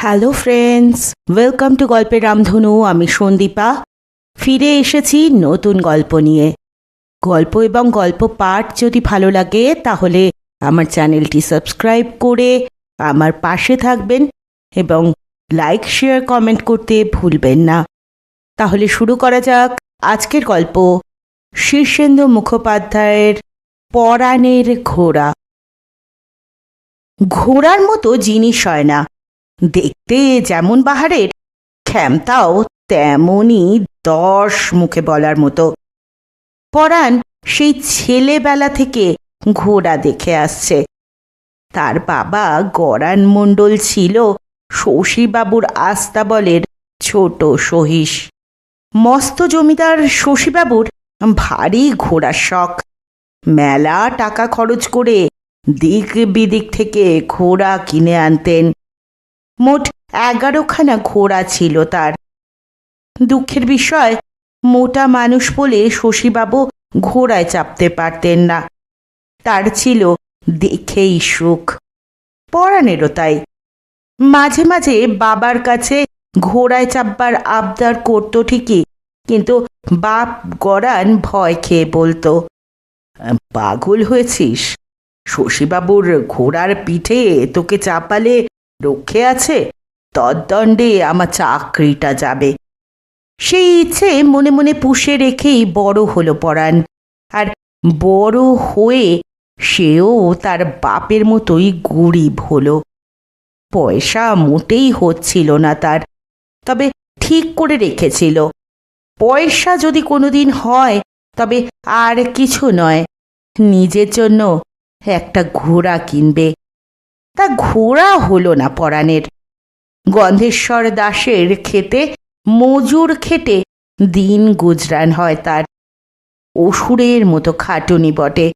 Hello friends, welcome to গল্পের রামধনু। আমি সন্দীপা ফিরে এসেছি নতুন গল্প নিয়ে। গল্প এবং গল্প পাঠ যদি ভালো লাগে তাহলে আমার চ্যানেলটি সাবস্ক্রাইব করে আমার পাশে থাকবেন এবং লাইক শেয়ার কমেন্ট করতে ভুলবেন না। তাহলে শুরু করা যাক আজকের গল্প, শীর্ষেন্দু মুখোপাধ্যায়ের পরাণের ঘোড়া। ঘোড়ার মতো জিনিস হয় না, দেখতে যেমন বাহারের, ক্ষমতাও তেমনই 10 মুখে বলার মতো। পরাণ সেই ছেলেবেলা থেকে ঘোড়া দেখে আসছে। তার বাবা গরান মণ্ডল ছিল শশীবাবুর আস্তাবলের ছোট সহিস। মস্ত জমিদার শশীবাবুর ভারী ঘোড়ার শখ। মেলা টাকা খরচ করে দিক বিদিক থেকে ঘোড়া কিনে আনতেন। মোট 11খানা ঘোড়া ছিল তার। দুঃখের বিষয়, মোটা মানুষ বলে শশীবাবু ঘোড়ায় চাপতে পারতেন না। তার ছিল দেখেই সুখ। পরাণেরও তাই। মাঝে মাঝে বাবার কাছে ঘোড়ায় চাপবার আবদার করত ঠিকই, কিন্তু বাপ গরান ভয় খেয়ে বলতো, পাগল হয়েছিস? শশীবাবুর ঘোড়ার পিঠে তোকে চাপালে রক্ষে আছে, তদ্দণ্ডে আমার চাকরিটা যাবে। সেই ইচ্ছে মনে মনে পুষে রেখেই বড় হলো পরাণ। আর বড় হয়ে সেও তার বাপের মতোই গরিব হলো। পয়সা মোটেই হচ্ছিল না তার, তবে ঠিক করে রেখেছিল, পয়সা যদি কোনোদিন হয় তবে আর কিছু নয়, নিজের জন্য একটা ঘোড়া কিনবে। তা ঘোড়া হলো না পরাণের। গন্ধেশ্বর দাসের ক্ষেতে মজুর খেটে দিন গুজরান হয় তার। অসুরের মতো খাটুনি বটে,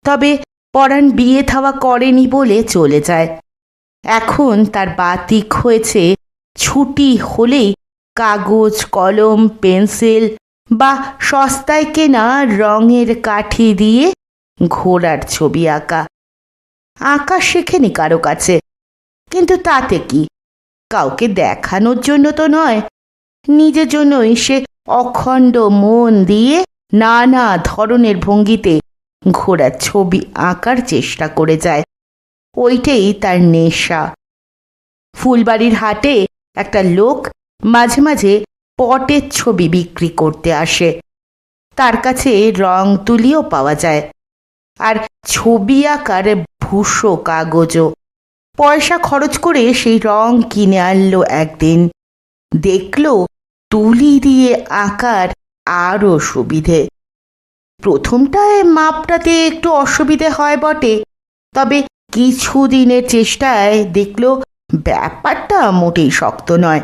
তবে পরাণ বিয়ে থাওয়া করেনি বলে চলে যায়। এখন তার বাতিক হয়েছে ছুটি হলেই কাগজ কলম পেন্সিল বা সস্তায় কেনা রঙের কাঠি দিয়ে ঘোড়ার ছবি আঁকা। আঁকা শেখেনি কারো কাছে, কিন্তু তাতে কি, কাউকে দেখানোর জন্য তো নয়, নিজের জন্যই সে অখণ্ড মন দিয়ে নানা ধরনের ভঙ্গিতে ঘোড়ার ছবি আঁকার চেষ্টা করে যায়। ওইটাই তার নেশা। ফুলবাড়ির হাটে একটা লোক মাঝে মাঝে পটের ছবি বিক্রি করতে আসে। তার কাছে রং তুলিও পাওয়া যায়, আর ছবি আঁকার ভূষো কাগজও। পয়সা খরচ করে সেই রং কিনে আনলো একদিন। দেখলো তুলি দিয়ে আঁকার আরও সুবিধে। প্রথমটায় মাপটাতে একটু অসুবিধে হয় বটে, তবে কিছুদিনের চেষ্টায় দেখলো ব্যাপারটা মোটেই শক্ত নয়।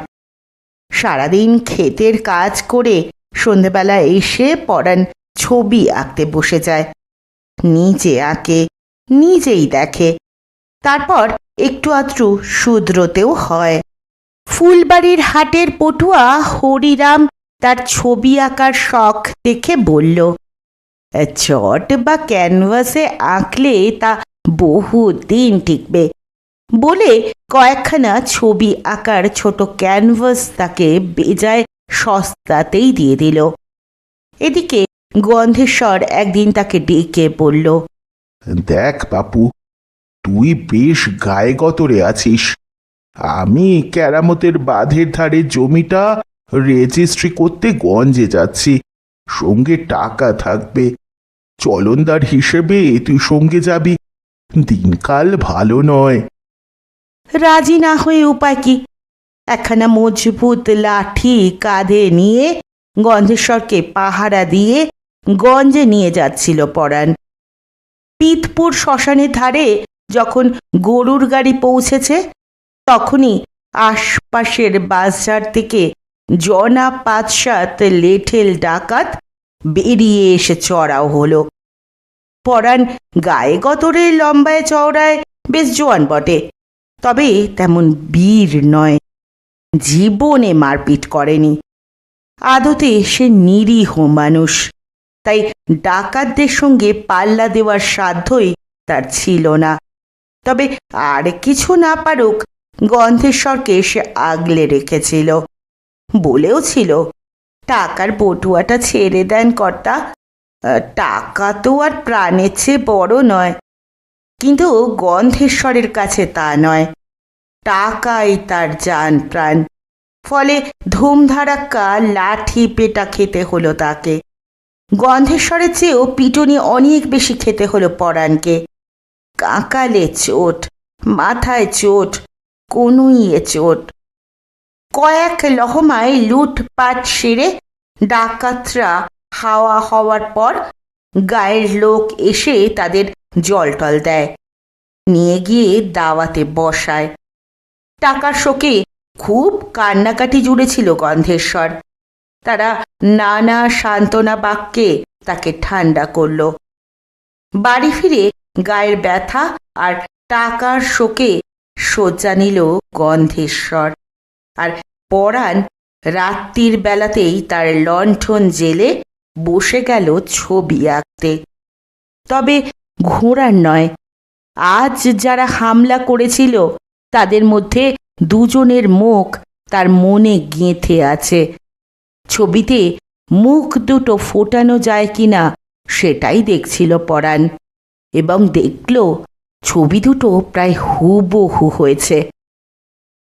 সারাদিন ক্ষেতের কাজ করে সন্ধেবেলা এসে পরাণ ছবি আঁকতে বসে যায়। নিজে আঁকে, নিজেই দেখে, তারপর একটু আধটু শুধরোতেও হয়। ফুলবাড়ির হাটের পটুয়া হরিরাম তার ছবি আঁকার শখ দেখে বলল, চট বা ক্যানভাসে আঁকলে তা বহু দিন টিকবে বলে কয়েকখানা ছবি আঁকার ছোট ক্যানভাস তাকে বেজায় সস্তাতেই দিয়ে দিল। এদিকে গন্ধেশ্বর একদিন তাকে ডেকে বলল, দেখ বাপু, তুই বেশ গায়ে গতরে আছিস। আমি কেরামতের বাঁধের ধারে জমিটা রেজিস্ট্রি করতে গঞ্জে যাচ্ছি, সঙ্গে টাকা থাকবে। চলনদার হিসেবে তুই সঙ্গে যাবি। দিনকাল ভালো নয়। রাজি না হয়ে উপায় কি? একখানা মজবুত লাঠি কাঁধে নিয়ে গন্ধেশ্বরকে পাহারা দিয়ে গঞ্জে নিয়ে যাচ্ছিল পরাণ। পিতপুর শ্মশানের ধারে যখন গরুর গাড়ি পৌঁছেছে, তখনই আশপাশের বাজার থেকে জনা 5-7 লেঠেল ডাকাত বেরিয়ে এসে চড়াও হলো। পরাণ গায়ে গতরে লম্বায় চওড়ায় বেশ জোয়ান বটে, তবে তেমন বীর নয়। জীবনে মারপিট করেনি। আদতে সে নিরীহ মানুষ, তাই ডাকাতদের সঙ্গে পাল্লা দেওয়ার সাধ্যই তার ছিল না। তবে আর কিছু না পারুক, গন্ধেশ্বরকে সে আগলে রেখেছিল। বলেও ছিল, টাকার বটুয়াটা ছেড়ে দেন কর্তা, টাকা তো আর প্রাণের চেয়ে বড় নয়। কিন্তু গন্ধেশ্বরের কাছে তা নয়, টাকাই তার জান প্রাণ। ফলে ধুমধারাক্কা লাঠি পেটা খেতে হলো তাকে। গন্ধেশ্বরের চেয়েও পিটুনি অনেক বেশি খেতে হলো পরাণকে। কাঁকালে চোট, মাথায় চোট, কনুইয়ে চোট। কয়েক লহমায় লুটপাট সেরে ডাকাতরা হাওয়া হওয়ার পর গায়ের লোক এসে তাদের জলটল দেয়, নিয়ে গিয়ে দাওয়াতে বসায়। টাকার শোকে খুব কান্নাকাটি জুড়েছিল গন্ধেশ্বর। তারা নানা সান্ত্বনা বাক্যে তাকে ঠান্ডা করল। বাড়ি ফিরে গায়ের ব্যথা আর টাকার শোকে শয্যা নিল গন্ধেশ্বর। আর পরাণ রাত্রির বেলাতেই তার লণ্ঠন জেলে বসে গেল ছবি আঁকতে। তবে ঘোড়ার নয়। আজ যারা হামলা করেছিল তাদের মধ্যে দুজনের মুখ তার মনে গেঁথে আছে। ছবিতে মুখ দুটো ফোটানো যায় কিনা সেটাই দেখছিল পরাণ, এবং দেখল ছবি দুটো প্রায় হুবহু হয়েছে।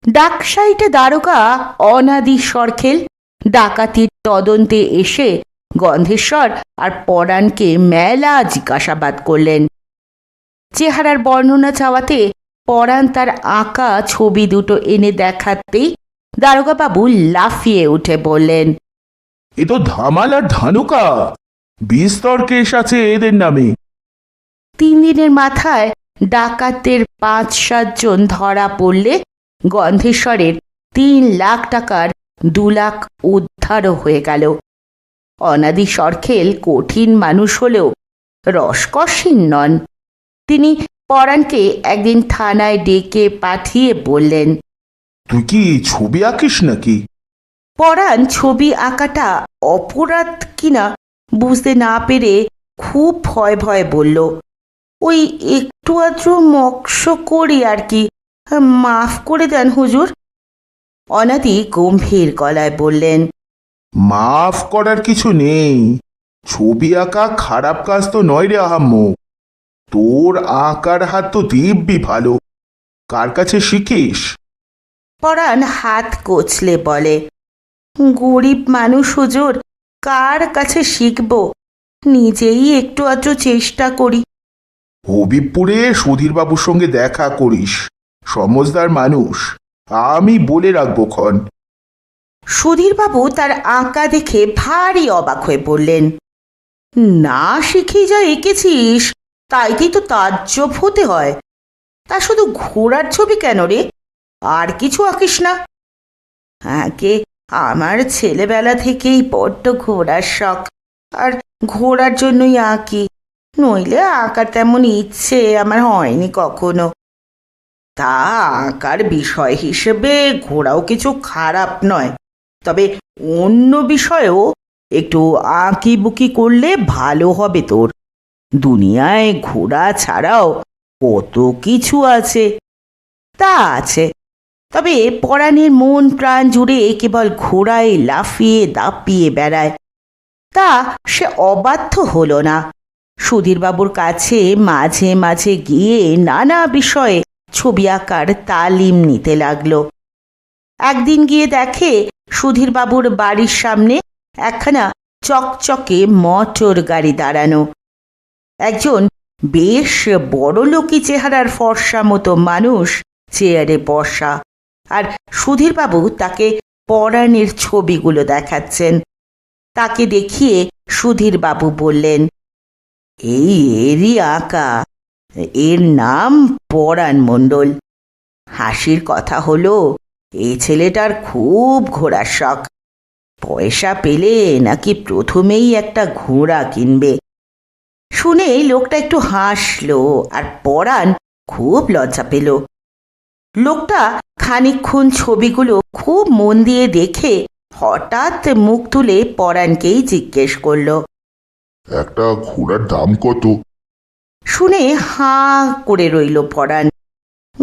ডাকসাইটে দারোগা অনাদি সরখেল ডাকাতির তদন্তে এসে গন্ধেশ্বর আর পরাণকে মেলা জিজ্ঞাসাবাদ করলেন। চেহারার বর্ণনা চাওয়াতে পরাণ তার আঁকা ছবি দুটো এনে দেখাতেই দারোগাবাবু লাফিয়ে উঠে বললেন, এ তো ধামাল আর ধানুকা, বিস্তর কেস আছে এদের নামে। 3 দিনের মাথায় ডাকাতদের 5-7 জন ধরা পড়লে গন্ধেশ্বরের 3 লাখ টাকার 2 লাখ উদ্ধারও হয়ে গেল। অনাদি সরখেল কঠিন মানুষ হলেও রসকসীন নন। তিনি পরাণকে একদিন থানায় ডেকে পাঠিয়ে বললেন, তুই কি ছবি আঁকিস নাকি? পরাণ ছবি আঁকাটা অপরাধ কিনা বুঝতে না পেরে খুব ভয় ভয়ে বলল, ওই একটু আধটু মক্স করি আর কি, মাফ করে দেন হুজুর। অনাদি গম্ভীর গলায় বললেন, মাফ করার কিছু নেই। ছবি আঁকা খারাপ কাজ তো নয় রে আহাম্মক। তোর আঁকার হাত তো দিব্যি ভালো। কার কাছে শিখিস? পরাণ হাত কোচলে বলে, গরিব মানুষ হুজুর, কার কাছে শিখব, নিজেই একটু আধটু চেষ্টা করি। হবিবপুরে সুধীরবাবুর সঙ্গে দেখা করিস, সমজদার মানুষ, আমি বলে রাখবো ক্ষণ। সুধীরবাবু তার আঁকা দেখে ভারী অবাক হয়ে বললেন, না শিখেই যা এঁকেছিস তাইতেই তো তাজ্জব হতে হয়। তা শুধু ঘোড়ার ছবি কেন রে, আর কিছু আঁকিস না? আগে আমার ছেলেবেলা থেকেই বড্ড ঘোড়ার শখ, আর ঘোড়ার জন্যই আঁকি, নইলে আঁকার তেমন ইচ্ছে আমার হয়নি কখনো। তা আঁকার বিষয় হিসেবে ঘোড়াও কিছু খারাপ নয়, তবে অন্য বিষয়েও একটু আঁকিবুকি করলে ভালো হবে তোর। দুনিয়ায় ঘোড়া ছাড়াও কত কিছু আছে। তা আছে, তবে পরাণের মন প্রাণ জুড়ে কেবল ঘোড়ায় লাফিয়ে দাপিয়ে বেড়ায়। তা সে অবাধ্য হলো না। সুধীরবাবুর কাছে মাঝে মাঝে গিয়ে নানা বিষয়ে ছবি আঁকার তালিম নিতে লাগলো। একদিন গিয়ে দেখে সুধীরবাবুর বাড়ির সামনে একখানা চকচকে মোটর গাড়ি দাঁড়ানো। একজন বেশ বড়লোকি চেহারার ফর্সা মতো মানুষ চেয়ারে বসা, আর সুধীরবাবু তাকে পরাণের ছবিগুলো দেখাচ্ছেন। তাকে দেখিয়ে সুধীরবাবু বললেন, এই এরই আঁকা, এর নাম পরাণ মণ্ডল। হাসির কথা হলো, এই ছেলেটার খুব ঘোড়ার শখ। পয়সা পেলে নাকি প্রথমেই একটা ঘোড়া কিনবে। শুনে লোকটা একটু হাসলো, আর পরাণ খুব লজ্জা পেল। লোকটা খানিকক্ষণ ছবিগুলো খুব মন দিয়ে দেখে হঠাৎ মুখ তুলে পরাণকেই জিজ্ঞেস করলো, একটা ঘোড়ার দাম কত? শুনে হাঁ করে রইল পরাণ।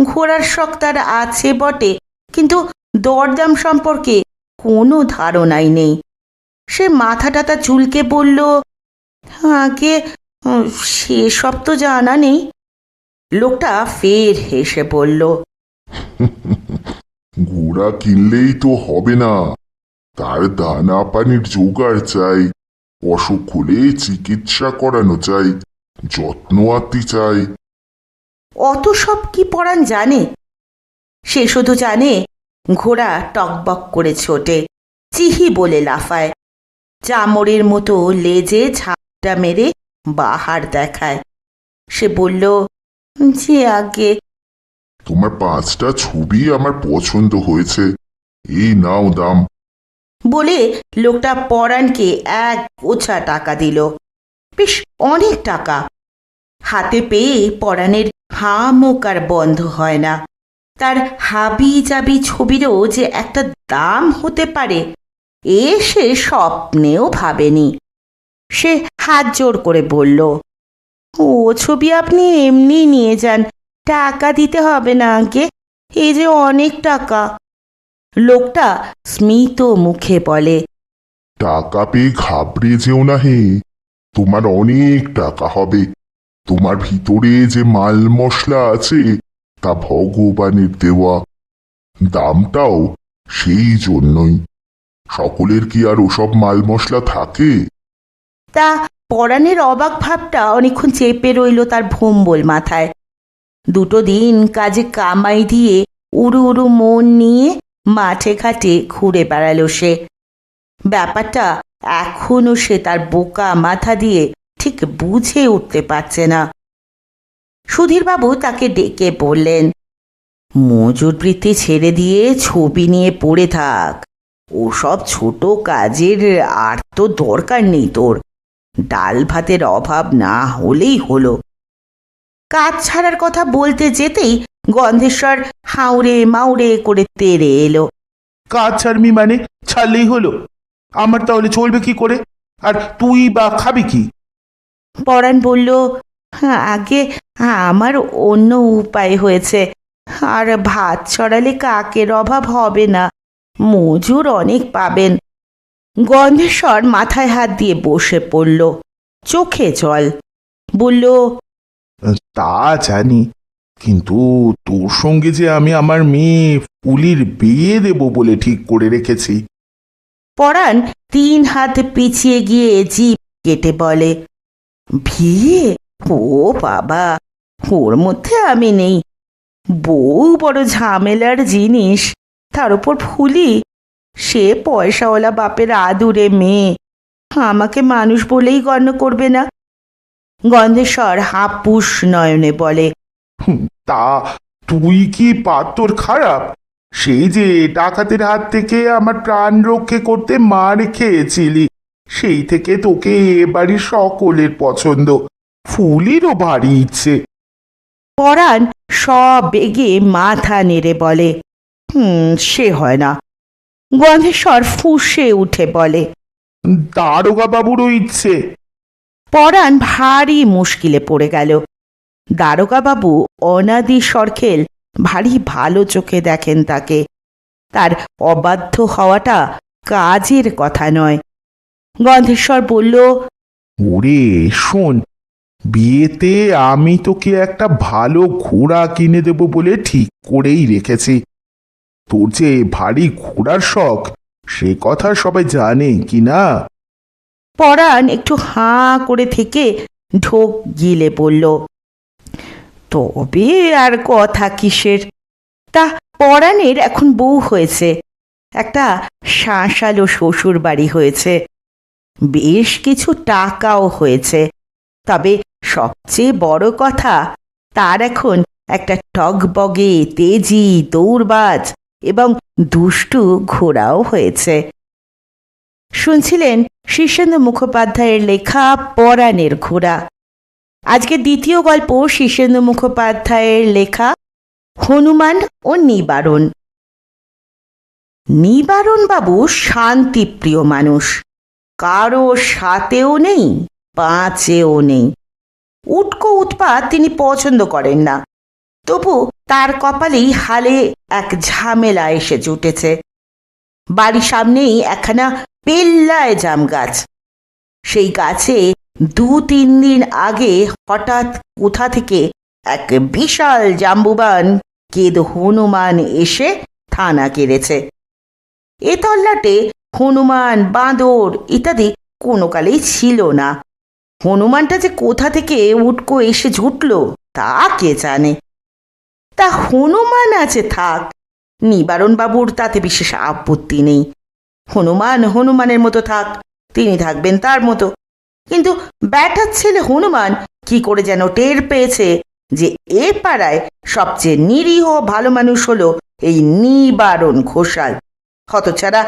ঘোড়ার শখ তার আছে বটে, কিন্তু দরদাম সম্পর্কে কোনো ধারণাই নেই। সে মাথা টাথা চুলকে বলল, আগে সেসব তো জানা নেই। লোকটা ফের হেসে বলল, ঘোড়া কিনলেই তো হবে না, তার দানা পানির জোগাড় চাই, অসুখ হলে চিকিৎসা করানো চাই, যত্ন আত্মি চাই। অত সব কি পরাণ জানে? সে শুধু জানে ঘোড়া টকবক করে ছোটে, চিহি বলে লাফায়, চামড়ের মতো লেজে ঝাপটা মেরে বাহার দেখায়। সে বলল, যে আগে। তোমার 5টা ছবি আমার পছন্দ হয়েছে, এই নাও দাম। বলে লোকটা পরাণকে এক গোছা টাকা দিল, বেশ অনেক টাকা। হাতে পেয়ে পরাণের হাঁ মুখ আর বন্ধ হয় না। তার হাবি জাবি ছবিরও যে একটা দাম হতে পারে এ সে স্বপ্নেও ভাবেনি। সে হাত জোর করে বলল, ও ছবি আপনি এমনি নিয়ে যান, টাকা দিতে হবে না আগে, এই যে অনেক টাকা। লোকটা স্মিত মুখে বলে, টাকা পেয়ে ঘাবড়ে যেও না হে, তোমার অনেক টাকা হবে। তোমার ভিতরে যে মাল মশলা আছে তা ভগবানের দেওয়া, দামটাও সেই জন্যই। সকলের কি আর ওসব মাল মশলা থাকে? তা পরাণের অবাক ভাবটা অনেকক্ষণ চেপে রইল তার ভোম্বল মাথায়। 2 দিন কাজে কামাই দিয়ে উড়ু উড়ু মন নিয়ে মাঠে ঘাটে ঘুরে বেড়ালো সে। ব্যাপারটা এখনো সে তার বোকা মাথা দিয়ে ঠিক বুঝে উঠতে পারছে না। সুধীরবাবু তাকে ডেকে বললেন, মজুর বৃত্তি ছেড়ে দিয়ে ছবি নিয়ে পড়ে থাক, ওসব ছোট কাজের আর তো দরকার নেই তোর, ডাল ভাতের অভাব না হলেই হলো। কাজ ছাড়ার কথা বলতে যেতেই গন্ধেশ্বর হাউড়ে মাউড়ে করে তেড়ে এলো। কাজ ছাড়বি মানে? ছাড়লেই হলো, আমার তাহলে চলবে কি করে? আর তুই বা খাবি কি? পরাণ বলল, আগে আমার অন্য উপায় হয়েছে, আর ভাত ছড়ালে কাকের অভাব হবে না, মজুর অনেক পাবেন। গন্ধেশ্বর মাথায় হাত দিয়ে বসে পড়ল, চোখে জল। বলল, তা জানি, কিন্তু তোর সঙ্গে যে আমি আমার মেয়ে ফুলির বিয়ে দেব বলে ঠিক করে রেখেছি। পরাণ 3 হাত পিছিয়ে গিয়ে জিভ কেটে বলে, বিয়ে? ও বাবা, ওর মধ্যে আমি নেই। বউ বড় ঝামেলার জিনিস, তার উপর ফুলি, সে পয়সাওয়ালা বাপের আদুরে মেয়ে, আমাকে মানুষ বলেই গণ্য করবে না। গন্ধেশ্বর হাপুস নয়নে বলে, তা তুই কি তোর খারাপ? সেই যে ডাকাতের হাত থেকে আমার প্রাণ রক্ষে করতে মার খেয়েছিলি, সেই থেকে তোকে এ বাড়ির সকলের পছন্দ, ফুলিরও ভারী ইচ্ছে। পরাণ সব বেগে মাথা নেড়ে বলে, সে হয় না। গন্ধেশ্বর ফুঁসে উঠে বলে, দারোগা বাবুরও ইচ্ছে। পরাণ ভারী মুশকিলে পড়ে গেল। দারোগাবাবু অনাদি সরখেল ভারী ভালো চোখে দেখেন তাকে। তার অবাধ্য হওয়াটা কাজের কথা নয়। গন্ধেশ্বর বলল, ওরে শোন, বিয়েতে আমি তোকে একটা ভালো ঘোড়া কিনে দেব বলে ঠিক করেই রেখেছি। তোর যে ভারী ঘোড়ার শখ সে কথা সবাই জানে কি না? পরাণ একটু হাঁ করে থেকে ঢোক গিলে বলল, তবে আর কথা কিসের? তা পরাণের এখন বউ হয়েছে, একটা শাঁসালো শ্বশুর বাড়ি হয়েছে, বেশ কিছু টাকাও হয়েছে, তবে সবচেয়ে বড় কথা তার এখন একটা টগবগে তেজি দৌড়বাজ এবং দুষ্টু ঘোড়াও হয়েছে। শুনছিলেন শীর্ষেন্দু মুখোপাধ্যায়ের লেখা পরাণের ঘোড়া। আজকে দ্বিতীয় গল্প শীর্ষেন্দু মুখোপাধ্যায়ের লেখা হনুমান ও নিবারণ। নিবারণ বাবু শান্তিপ্রিয় মানুষ, কারো সাথেও নেই, পাঁচেও নেই। উটকো উৎপাত তিনি পছন্দ করেন না। তবু তার কপালেই হালে এক ঝামেলা এসে জুটেছে। বাড়ির সামনেই একখানা পেল্লায় জাম গাছ। সেই গাছে 2-3 দিন আগে হঠাৎ কোথা থেকে এক বিশাল জাম্বুবান কেদ হনুমান এসে থানা কেড়েছে। এ তল্লাটে হনুমান, বাঁদর ইত্যাদি কোনো কালেই ছিল না। হনুমানটা যে কোথা থেকে উটকো এসে জুটল তা কে জানে। তা হনুমান আছে থাক, নিবারণবাবুর তাতে বিশেষ আপত্তি নেই। হনুমান হনুমানের মতো থাক, তিনি থাকবেন তার মতো। কিন্তু ব্যাটার ছেলে হনুমান কি করে যেন টের পেয়েছে যে এ পাড়ায় সবচেয়ে নিরীহ ভালো মানুষ হলো এই নিবারণ ঘোষাল। হতছাড়া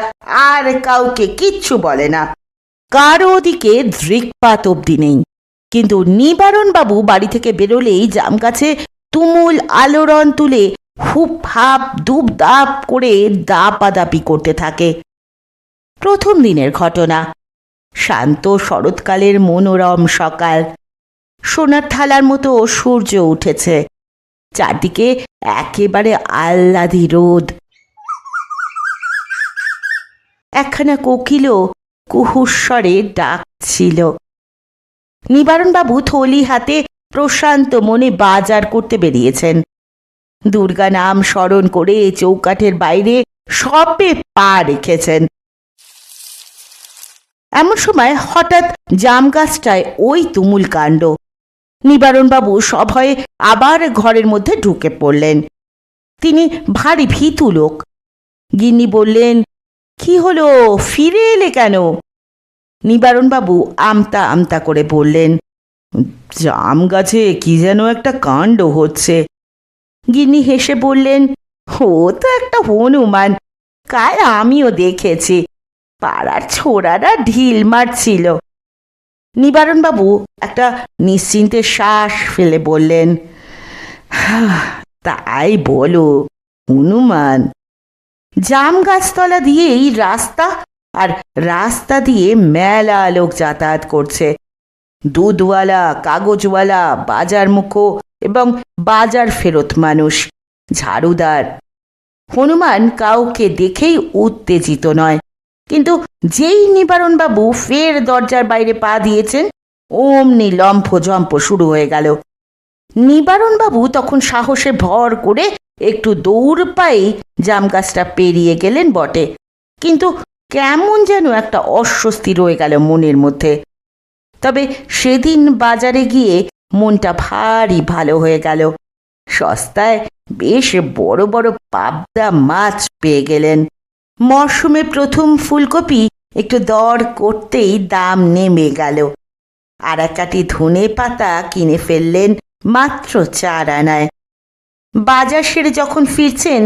আর কাউকে কিচ্ছু বলে না, কারো ওদিকে দৃকপাত অব্দি নেই। কিন্তু নিবারণবাবু বাড়ি থেকে বেরোলেই জাম গাছে তুমুল আলোড়ন তুলে হুপ হাপ দুপ দাপ করে দাপাদাপি করতে থাকে। প্রথম দিনের ঘটনা। শান্ত শরৎকালের মনোরম সকাল। সোনার থালার মতো সূর্য উঠেছে। চারদিকে একেবারে আহ্লাদি রোদ। একখানা কোকিলও কুহুস্বরে ডাকছিল। নিবারণবাবু থলি হাতে প্রশান্ত মনে বাজার করতে বেরিয়েছেন। দুর্গা নাম স্মরণ করে চৌকাঠের বাইরে সবে পা রেখেছেন। এমন সময় হঠাৎ জাম গাছটায় ওই তুমুল কাণ্ড। নিবারণবাবু সভয়ে আবার ঘরের মধ্যে ঢুকে পড়লেন। তিনি ভারী ভীতু লোক। গিন্নি বললেন, কি হলো, ফিরে এলে কেন? নিবারণবাবু আমতা আমতা করে বললেন, জাম গাছে কি যেন একটা কাণ্ড হচ্ছে। গিন্নি হেসে বললেন, ও তো একটা হনুমান, কাল আমিও দেখেছি, পাড়ার ছোড়ারা ঢিল মারছিল। নিবারণবাবু একটা নিশ্চিন্তে শ্বাস ফেলে বললেন, তাই বলো, হনুমান। জাম গাছতলা দিয়েই রাস্তা, আর রাস্তা দিয়ে মেলা লোক যাতায়াত করছে। দুধওয়ালা, কাগজওয়ালা, বাজার মুখো এবং বাজার ফেরত মানুষ, ঝাড়ুদার। হনুমান কাউকে দেখেই উত্তেজিত নয়। কিন্তু যেই নিবারণবাবু ফের দরজার বাইরে পা দিয়েছেন, অমনি লম্ফ জম্প শুরু হয়ে গেল। নিবারণবাবু তখন সাহসে ভর করে একটু দৌড় পাই জাম গাছটা পেরিয়ে গেলেন বটে, কিন্তু কেমন যেন একটা অস্বস্তি রয়ে গেল মনের মধ্যে। তবে সেদিন বাজারে গিয়ে মনটা ভারী ভালো হয়ে গেল। সস্তায় বেশ বড় বড় পাবদা মাছ পেয়ে গেলেন। মরশুমে প্রথম ফুলকপি একটু দর করতেই দাম নেমে গেল। আর এক কাটি ধনে পাতা কিনে ফেললেন মাত্র 4 আনায়। বাজার সেরে যখন ফিরছেন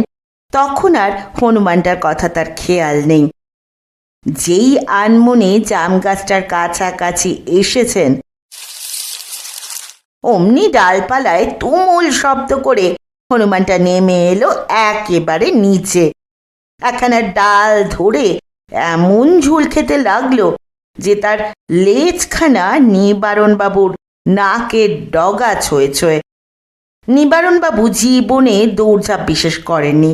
তখন আর হনুমানটার কথা তার খেয়াল নেই। যেই আনমনে জাম গাছটার কাছাকাছি এসেছেন, অমনি ডালপালায় তুমুল শব্দ করে হনুমানটা নেমে এলো একেবারে নিচে। একখানা ডাল ধরে এমন ঝুল খেতে লাগলো যে তার লেজখানা নিবারণবাবুর নাকের ডগা ছুঁয়ে ছুঁয়ে। নিবারণবাবু জীবনে দৌড়ঝাঁপ বিশেষ করেননি,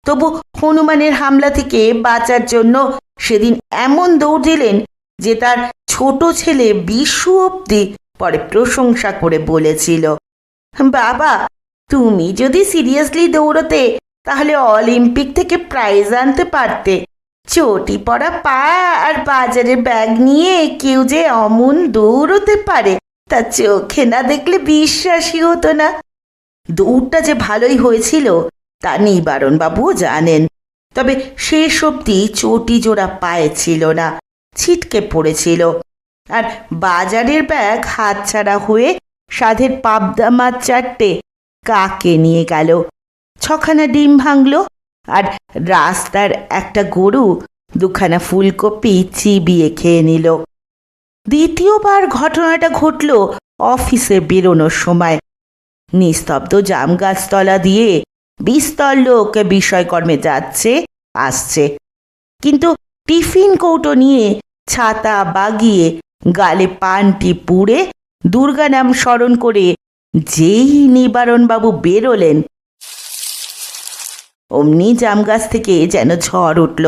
তবু হনুমানের হামলা থেকে বাঁচার জন্য সেদিন এমন দৌড় দিলেন যে তার ছোট ছেলে বিশু অব্দি পরে প্রশংসা করে বলেছিল, বাবা, তুমি যদি সিরিয়াসলি দৌড়তে তাহলে অলিম্পিক থেকে প্রাইজ আনতে পারতে। চটি পড়া পা আর বাজারের ব্যাগ নিয়ে কেউ যে অমন দৌড়তে পারে তা চোখে না দেখলে বিশ্বাসই হতো না। দৌড়টা যে ভালোই হয়েছিল তা নিবারণবাবুও জানেন, তবে শেষ অবধি চটি জোড়া পায়ে ছিল না, ছিটকে পড়েছিল। আর বাজারের ব্যাগ হাতছাড়া হয়ে সাধের পাবদা মাছ 4টে কাকে নিয়ে গেল। 6খানা ডিম ভাঙল, আর রাস্তার একটা গরু 2খানা ফুলকপি চিবিয়ে খেয়ে নিল। দ্বিতীয়বার ঘটনাটা ঘটল অফিসে বেরোনোর সময়। নিস্তব্ধ জাম গাছতলা দিয়ে বিস্তর লোক বিষয়কর্মে যাচ্ছে আসছে, কিন্তু টিফিন কৌটো নিয়ে, ছাতা বাগিয়ে, গালে পানটি পুড়ে, দুর্গা নাম স্মরণ করে যেই নিবারণবাবু বেরোলেন অমনি জাম গাছ থেকে যেন ঝড় উঠল।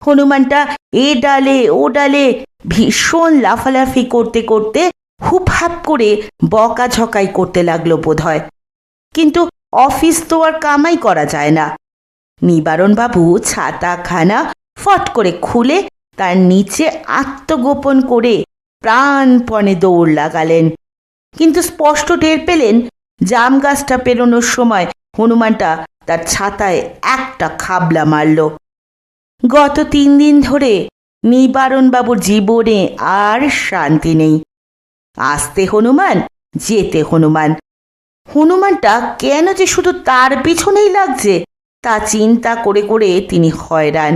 হনুমানটা এ ডালে ও ডালে ভীষণ লাফালাফি করতে করতে হুপহাপ করে বকাঝকাই করতে লাগলো বোধহয়। কিন্তু অফিস তো আর কামাই করা যায় না। নিবারণবাবু ছাতাখানা ফট করে খুলে তার নিচে আত্মগোপন করে প্রাণপণে দৌড় লাগালেন। কিন্তু স্পষ্ট টের পেলেন জাম গাছটা পেরোনোর সময় হনুমানটা তার ছাতায় একটা খাবলা মারল। গত 3 দিন ধরে নিবারণবাবুর জীবনে আর শান্তি নেই। আসতে হনুমান, যেতে হনুমান। হনুমানটা কেন যে শুধু তার পিছনেই লাগছে তা চিন্তা করে করে তিনি হয়রান।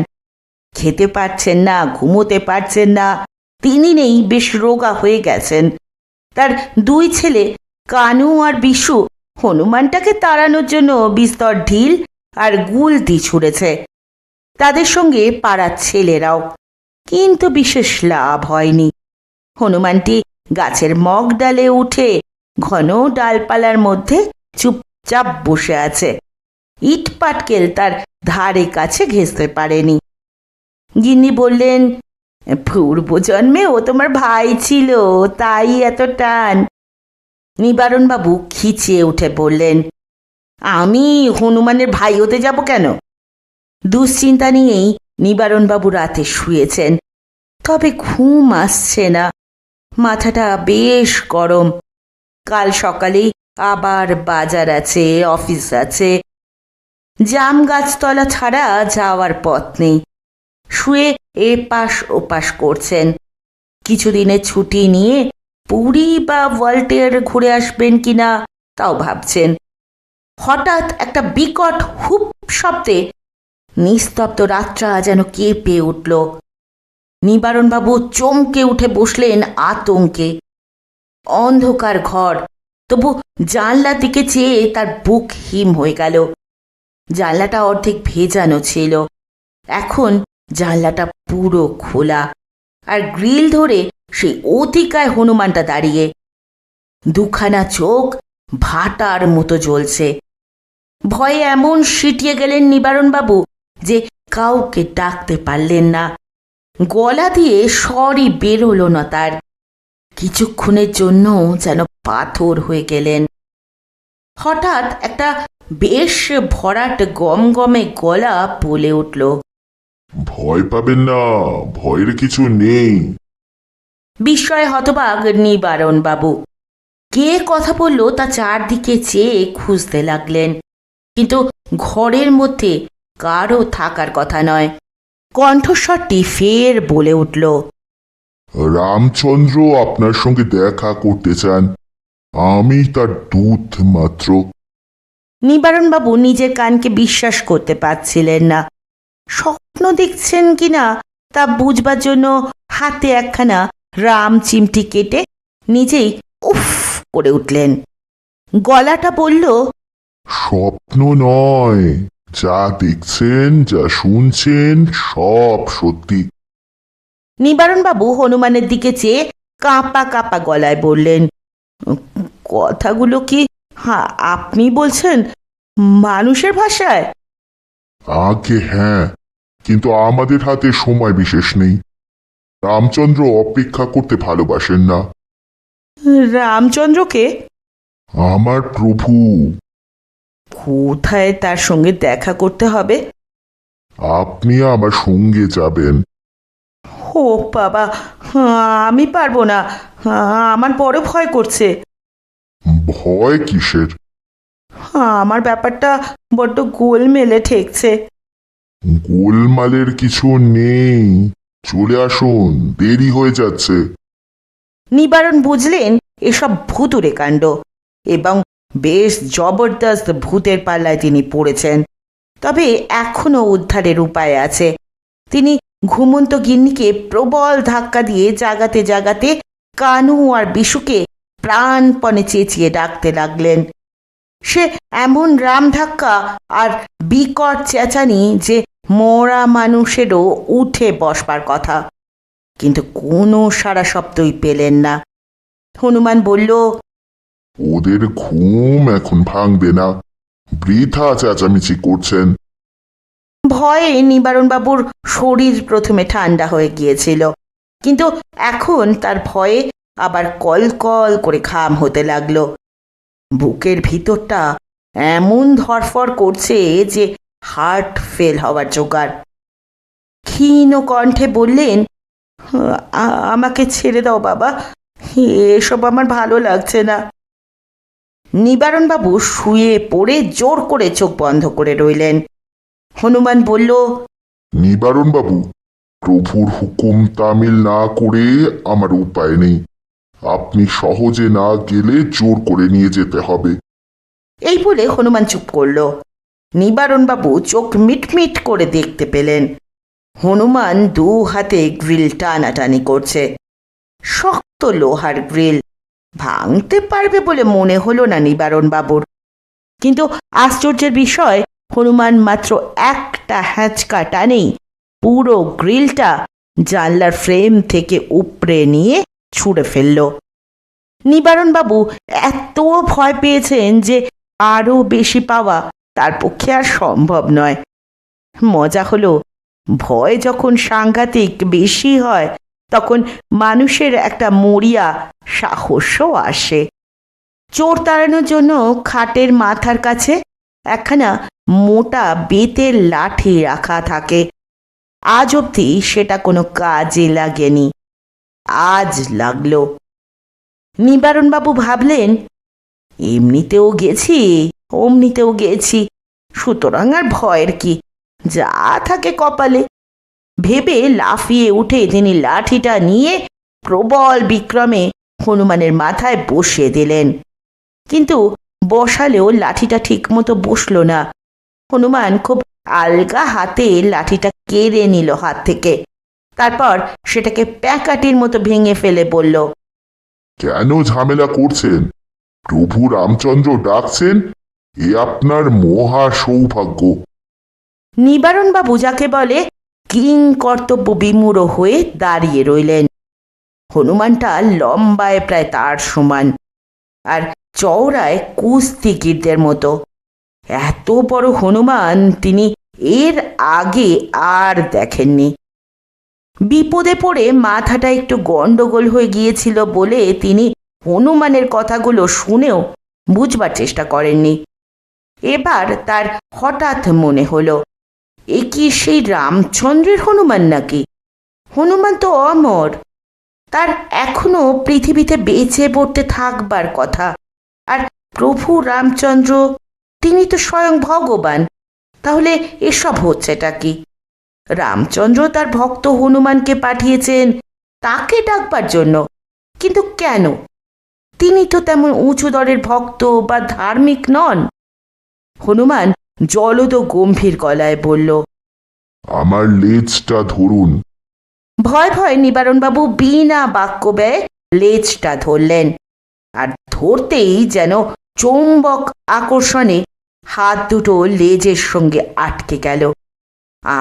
খেতে পারছেন না, ঘুমোতে পারছেন না। তিনি নেই বেশ রোগা হয়ে গেছেন। তার 2 ছেলে কানু আর বিশু হনুমানটাকে তাড়ানোর জন্য বিস্তর ঢিল আর গুলতি ছুঁড়েছে। তাদের সঙ্গে পাড়ার ছেলেরাও, কিন্তু বিশেষ লাভ হয়নি। হনুমানটি গাছের মগ ডালে উঠে ঘন ডালপালার মধ্যে চুপচাপ বসে আছে। ইট পাটকেল তার ধারে কাছে ঘেঁষতে পারেনি। গিন্নি বললেন, পূর্বজন্মে ও তোমার ভাই ছিল, তাই এত টান। নিবারণবাবু খিচিয়ে উঠে বললেন, আমি হনুমানের ভাই হতে যাব কেন? দুশ্চিন্তা নিয়েই নিবারণবাবু রাতে শুয়েছেন। তবে ঘুম আসছে না। মাথাটা বেশ গরম। কাল সকালেই আবার বাজার আছে, অফিস আছে। জাম গাছতলা ছাড়া যাওয়ার পথ নেই। শুয়ে এপাশ ওপাশ করছেন। কিছুদিনের ছুটি নিয়ে পুরী বা ওয়াল্টের ঘুরে আসবেন কিনা তাও ভাবছেন। হঠাৎ একটা বিকট হুপ শব্দে নিস্তব্ধ রাতটা যেন কেঁপে উঠল। নিবারণবাবু চমকে উঠে বসলেন আতঙ্কে। অন্ধকার ঘর, তবু জানলার দিকে চেয়ে তার বুক হিম হয়ে গেল। জানলাটা অর্ধেক ভেজানো ছিল, এখন জানলাটা পুরো খোলা, আর গ্রিল ধরে সেই অতিকায় হনুমানটা দাঁড়িয়ে। 2খানা চোখ ভাটার মতো জ্বলছে। ভয়ে এমন সিটিয়ে গেলেন নিবারণবাবু যে কাউকে ডাকতে পারলেন না। গলা দিয়ে স্বরই বেরোল না তার। কিছুক্ষণের জন্য যেন পাথর হয়ে গেলেন। হঠাৎ একটা বেশ ভরাট গমগমে গলা বলে উঠল, ভয় পাবেন না, ভয়ের কিছু নেই। বিস্ময়ে হতবাক নিবারণবাবু। কে কথা বলল তা চারদিকে চেয়ে খুঁজতে লাগলেন, কিন্তু ঘরের মধ্যে কারও থাকার কথা নয়। কণ্ঠস্বরটি ফের বলে উঠল, রামচন্দ্র আপনার সঙ্গে দেখা করতে চান। আমি তার দূত মাত্র। নিবারণবাবু নিজের কানকে বিশ্বাস করতে পারছিলেন না। স্বপ্ন দেখছেন কিনা তা বুঝবার জন্য হাতে একখানা রাম চিমটি কেটে নিজেই উফ করে উঠলেন। গলাটা বলল, স্বপ্ন নয়, যা দেখছেন, যা শুনছেন সব সত্যি। নিবারণবাবু হনুমানের দিকে চেয়ে কাঁপা কাঁপা গলায় বললেন, কথাগুলো কি আপনি বলছেন মানুষের ভাষায়? আগে হ্যাঁ, কিন্তু আমাদের হাতে সময় বিশেষ নেই। রামচন্দ্র অপেক্ষা করতে ভালোবাসেন না। রামচন্দ্রকে? আমার প্রভু। কোথায় তার সঙ্গে দেখা করতে হবে? আপনি আমার সঙ্গে যাবেন। ও বাবা, আমি পারবো না। আমার বড় ভয় করছে। ভয় কিসের? আমার ব্যাপারটা বড্ড গোলমেলে ঠেকছে। গোলমালের কিছু নেই, চলে আসুন, দেরি হয়ে যাচ্ছে। নিবারণ বুঝলেন এসব ভুতুড়ে কাণ্ড, এবং বেশ জবরদস্ত ভূতের পাল্লায় তিনি পড়েছেন। তবে এখনো উদ্ধারের উপায় আছে। তিনি ঘুমন্ত গিন্নিকে প্রবল ধাক্কা দিয়ে জাগাতে জাগাতে কানু আর বিশুকে প্রাণপণে চেঁচিয়ে ডাকতে লাগলেন। সে এমন রাম ধাক্কা আর বিকট চেঁচানি যে মরা মানুষেরও উঠে বসবার কথা, কিন্তু কোনো সাড়া শব্দই পেলেন না। হনুমান বলল, ওদের ঘুম এখন ভাঙবে না, বৃথা চেঁচামেচি করছেন। ভয়ে নিবারণবাবুর শরীর প্রথমে ঠান্ডা হয়ে গিয়েছিল, কিন্তু এখন তার ভয়ে আবার কলকল করে ঘাম হতে লাগলো। বুকের ভিতরটা এমন ধরফর করছে যে হার্ট ফেল হওয়ার জোগাড়। ক্ষীণ কণ্ঠে বললেন, আমাকে ছেড়ে দাও বাবা, এসব আমার ভালো লাগছে না। নিবারণবাবু শুয়ে পড়ে জোর করে চোখ বন্ধ করে রইলেন। হনুমান বলল, নিবারণ বাবু, প্রভুর হুকুম তামিল না করে আমার উপায় নেই। আপনি সহজে না গেলে জোর করে নিয়ে যেতে হবে। এই বলে হনুমান চুপ করল। নিবারণবাবু চোখ মিটমিট করে দেখতে পেলেন হনুমান দু হাতে গ্রিল টানাটানি করছে। শক্ত লোহার গ্রিল, ভাঙতে পারবে বলে মনে হলো না নিবারণবাবুর। কিন্তু আশ্চর্যের বিষয়, হনুমান মাত্র একটা হ্যাঁচকা টানেই পুরো গ্রিলটা জানলার ফ্রেম থেকে উপড়ে নিয়ে ছুঁড়ে ফেলল। নিবারণবাবু এত ভয় পেয়েছেন যে আরও বেশি পাওয়া তার পক্ষে আর সম্ভব নয়। মজা হলো, ভয় যখন সাংঘাতিক বেশি হয় তখন মানুষের একটা মরিয়া সাহসও আসে। চোর তাড়ানোর জন্য খাটের মাথার কাছে একখানা মোটা বেতের লাঠি রাখা থাকে। আজ অবধি সেটা কোনো কাজে লাগেনি, আজ লাগলো। নিবারণবাবু ভাবলেন, এমনিতেও গেছি, অমনিতেও গেছি, সুতরাং আর ভয়ের কি, যা থাকে কপালে। ভেবে লাফিয়ে উঠে তিনি লাঠিটা নিয়ে প্রবল বিক্রমে হনুমানের মাথায় বসিয়ে দিলেন। কিন্তু বসালেও লাঠিটা ঠিকমতো বসল না। হনুমান খুব আলগা হাতে লাঠিটা কেড়ে নিল হাত থেকে। তারপর সেটাকে প্যাকাটির মতো ভেঙে ফেলে বলল, কেন ঝামেলা করছেন? প্রভু রামচন্দ্র ডাকছেন, এ আপনার মহা সৌভাগ্য। নিবারণবাবু যাকে বলে কিং কর্তব্য বিমূঢ় হয়ে দাঁড়িয়ে রইলেন। হনুমানটা লম্বায় প্রায় তার সমান, আর চওড়ায় কুস্তিগীরদের মতো। এত বড় হনুমান তিনি এর আগে আর দেখেননি। বিপদে পড়ে মাথাটা একটু গন্ডগোল হয়ে গিয়েছিল বলে তিনি হনুমানের কথাগুলো শুনেও বুঝবার চেষ্টা করেননি। এবার তার হঠাৎ মনে হলো, এ কি সেই রামচন্দ্রের হনুমান নাকি? হনুমান তো অমর, তার এখনো পৃথিবীতে বেঁচে পড়তে থাকবার কথা। আর প্রভু রামচন্দ্র, তিনি তো স্বয়ং ভগবান। তাহলে এসব হচ্ছেটা কি? রামচন্দ্র তার ভক্ত হনুমানকে পাঠিয়েছেন তাকে ডাকবার জন্য, কিন্তু কেন? তিনি তো তেমন উঁচু দরের ভক্ত বা ধার্মিক নন। হনুমান জলদ গম্ভীর গলায় বলল, আমার লেজটা ধরুন। ভয় ভয় নিবারণবাবু বিনা বাক্য ব্যয়ে লেজটা ধরলেন। আর ধরতেই যেন চৌম্বক আকর্ষণে হাত দুটো লেজের সঙ্গে আটকে গেল,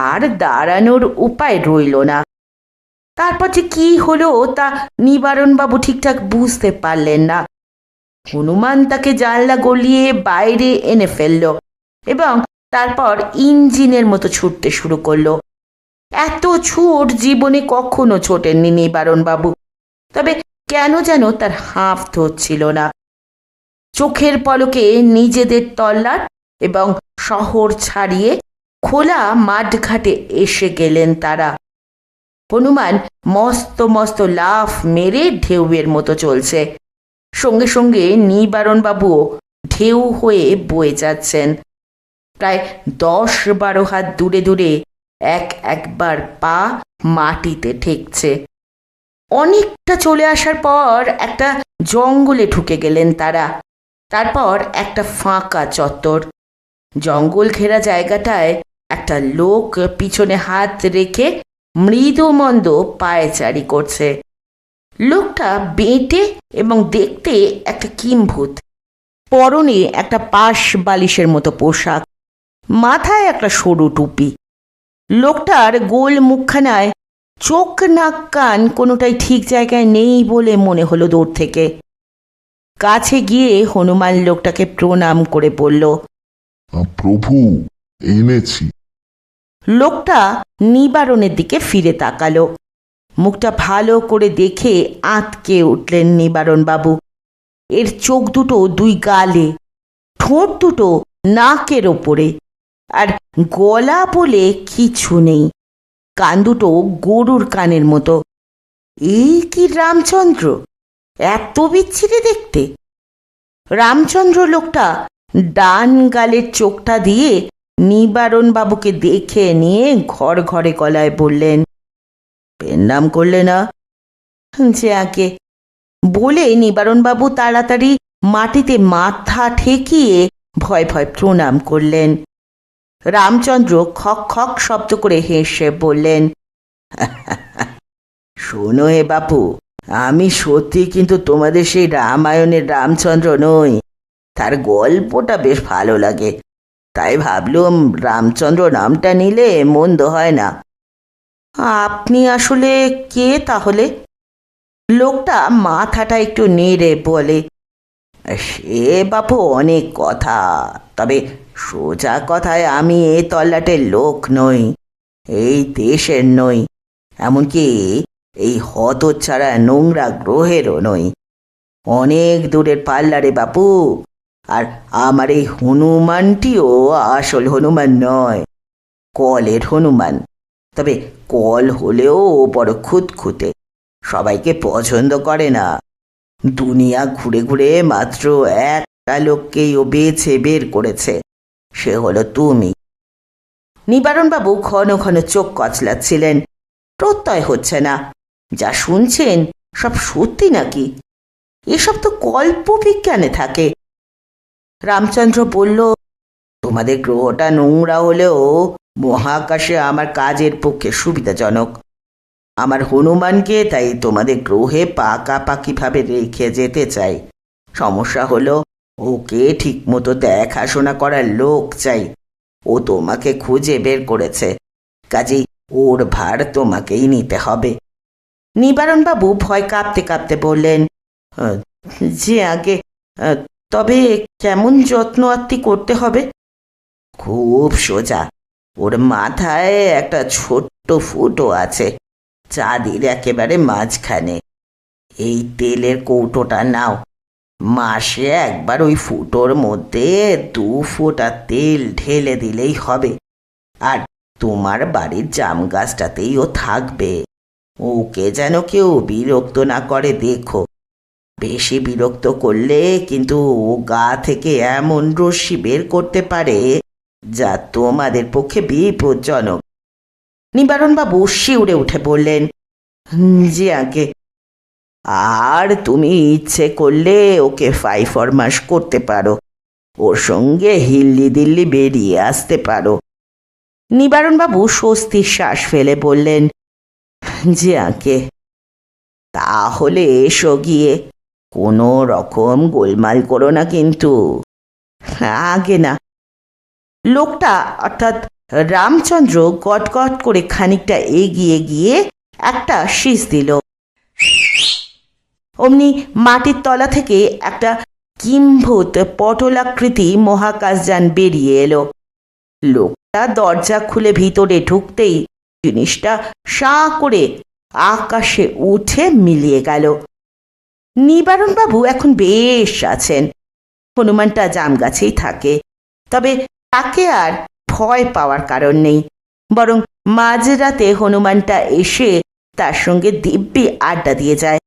আর দাঁড়ানোর উপায় রইল না। তারপর যে কি হলো তা নিবারণবাবু ঠিকঠাক বুঝতে পারলেন না। হনুমান তাকে জানলা গলিয়ে বাইরে এনে ফেলল এবং তারপর ইঞ্জিনের মতো ছুটতে শুরু করলো। এত ছুট জীবনে কখনো ছোটেননি নিবারণবাবু, তবে কেন যেন তার হাঁফ ধরছিল না। চোখের পলকে নিজেদের তল্লাট এবং শহর ছাড়িয়ে খোলা মাঠঘাটে এসে গেলেন তারা। হনুমান মস্ত মস্ত লাফ মেরে ঢেউয়ের মতো চলছে, সঙ্গে সঙ্গে নিবারণবাবুও ঢেউ হয়ে বয়ে যাচ্ছেন। প্রায় 10-12 হাত দূরে দূরে একবার পা মাটিতে ঠেকছে। অনেকটা চলে আসার পর একটা জঙ্গলে ঢুকে গেলেন তারা। তারপর একটা ফাঁকা চত্বর, জঙ্গল ঘেরা জায়গাটায় একটা লোক পিছনে হাত রেখে মৃদুমন্দ পায়চারি করছে। লোকটা বেঁটে এবং দেখতে একটা কিম্ভূত। পরনে একটা পাশ বালিশের মতো পোশাক, মাথায় একটা সরু টুপি। লোকটার গোল মুখখানায় চোখ নাক কান কোনোটাই ঠিক জায়গায় নেই বলে মনে হলো দূর থেকে। কাছে গিয়ে হনুমান লোকটাকে প্রণাম করে বলল, প্রভু, এনেছি। লোকটা নিবারণের দিকে ফিরে তাকালো। মুখটা ভালো করে দেখে আঁতকে উঠলেন নিবারণ বাবু। এর চোখ দুটো দুই গালে, ঠোঁট দুটো নাকের ওপরে, আর গলা বলে কিছু নেই। কান দুটো গরুর কানের মতো। এই কি রামচন্দ্র, এত বিচ্ছিরি দেখতে! রামচন্দ্র লোকটা ডান গালের চোখটা দিয়ে নিবারণ বাবুকে দেখে নিয়ে ঘর ঘরে গলায় বললেন, পেন নাম করলে না? যে আগে বলে নিবারণ বাবু তাড়াতাড়ি মাটিতে মাথা ঠেকিয়ে ভয় ভয় প্রণাম করলেন। রামচন্দ্র খক খক শব্দ করে হেসে বললেন, শোনো হে বাপু, আমি সত্যি কিন্তু তোমাদের সেই রামায়ণের রামচন্দ্র নই। তার গল্পটা বেশ ভালো লাগে, তাই ভাবলুম রামচন্দ্র নামটা নিলে মন্দ হয় না। আপনি আসলে কে তাহলে? লোকটা মাথাটা একটু নেড়ে বলে, সে বাপু অনেক কথা, তবে সোজা কথায় আমি এ তল্লাটের লোক নই, এই দেশের নই, এমনকি এই হতচ্ছাড়া নোংরা গ্রহেরও নই। অনেক দূরের পাল্লারে বাপু। আর আমার এই হনুমানটিও আসল হনুমান নয়, কলের হনুমান। তবে কল হলেও বড় খুঁতখুঁতে, সবাইকে পছন্দ করে না। দুনিয়া ঘুরে ঘুরে মাত্র একটা লোককেই ও বেছে বের করেছে, সে হলো তুমি। নিবারণবাবু ঘন ঘন চোখ কচলাচ্ছিলেন। প্রত্যয় হচ্ছে না, যা শুনছেন সব সত্যি নাকি? এসব তো কল্পবিজ্ঞানে থাকে। রামচন্দ্র বলল, তোমাদের গ্রহটা নোংরা হলেও মহাকাশে আমার কাজের পক্ষে সুবিধাজনক। আমার হনুমানকে তাই তোমাদের গ্রহে পাকাপাকিভাবে রেখে যেতে চাই। সমস্যা হলো, ওকে ঠিকমতো দেখাশোনা করার লোক চাই। ও তোমাকে খুঁজে বের করেছে, কাজেই ওর ভার তোমাকেই নিতে হবে। নিবারণবাবু ভয় কাঁপতে কাঁপতে বললেন, যে আগে, তবে কেমন যত্ন আত্তি করতে হবে? খুব সোজা। ওর মাথায় একটা ছোট্ট ফুটো আছে, চাঁদির একেবারে মাঝখানে। এই তেলের কৌটোটা নাও, মাসে একবার ওই ফুটোর মধ্যে 2 ফোঁটা তেল ঢেলে দিলেই হবে। আর তোমার বাড়ির জাম গাছটাতেই ও থাকবে। ওকে যেন কেউ বিরক্ত না করে দেখো। বেশি বিরক্ত করলে কিন্তু ও গা থেকে এমন রশ্মি বের করতে পারে যা তোমাদের পক্ষে বিপজ্জনক। নিবারণবাবু শিউরে উঠে বললেন, জি আগে। আর তুমি ইচ্ছে করলে ওকে 5 ফরমাস করতে পারো, ওর সঙ্গে হিল্লি দিল্লি বেরিয়ে আসতে পারো। নিবারণবাবু স্বস্তির শ্বাস ফেলে বললেন, জি আগে। তাহলে এসো গিয়ে, কোনো রকম গোলমাল করো না কিন্তু। আগে না। লোকটা অর্থাৎ রামচন্দ্র গটগট করে খানিকটা এগিয়ে গিয়ে একটা শীষ দিল। অমনি মাটির তলা থেকে একটা কিম্ভূত পটলাকৃতি মহাকাশযান বেরিয়ে এলো। লোকটা দরজা খুলে ভিতরে ঢুকতেই জিনিসটা সাঁ করে আকাশে উঠে মিলিয়ে গেল। নিবারণবাবু এখন বেশ আছেন। হনুমানটা জাম গাছেই থাকে, তবে তাকে আর ভয় পাওয়ার কারণ নেই। বরং মাঝরাতে হনুমানটা এসে তার সঙ্গে দিব্যি আড্ডা দিয়ে যায়।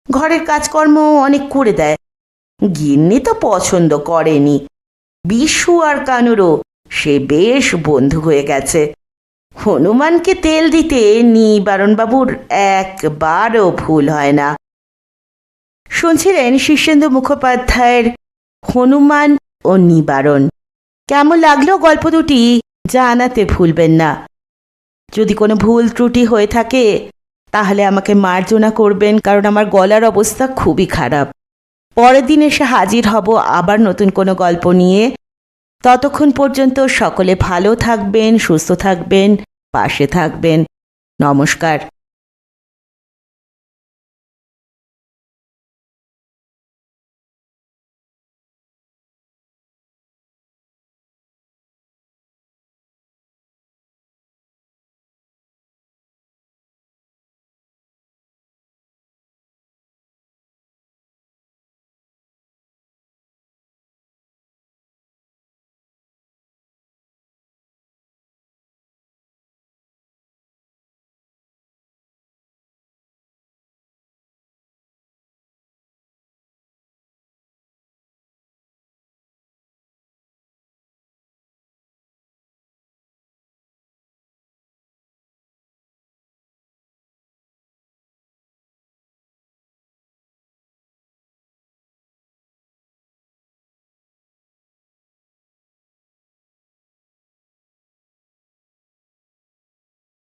ঘরের কাজকর্ম অনেক করে দেয়। গিন্নি তো পছন্দ করেনি, বিশু আর কানুরও সে বেশ বন্ধু হয়ে গেছে। হনুমানকে তেল দিতে নিবারণবাবুর একবারও ভুল হয় না। শুনছিলেন শীর্ষেন্দু মুখোপাধ্যায়ের হনুমান ও নিবারণ। কেমন লাগলো গল্প দুটি জানাতে ভুলবেন না। যদি কোনো ভুল ত্রুটি হয়ে থাকে তাহলে আমাকে মার্জনা করবেন, কারণ আমার গলার অবস্থা খুবই খারাপ। পরের দিন এসে হাজির হব আবার নতুন কোনো গল্প নিয়ে। ততক্ষণ পর্যন্ত সকলে ভালো থাকবেন, সুস্থ থাকবেন, পাশে থাকবেন। নমস্কার।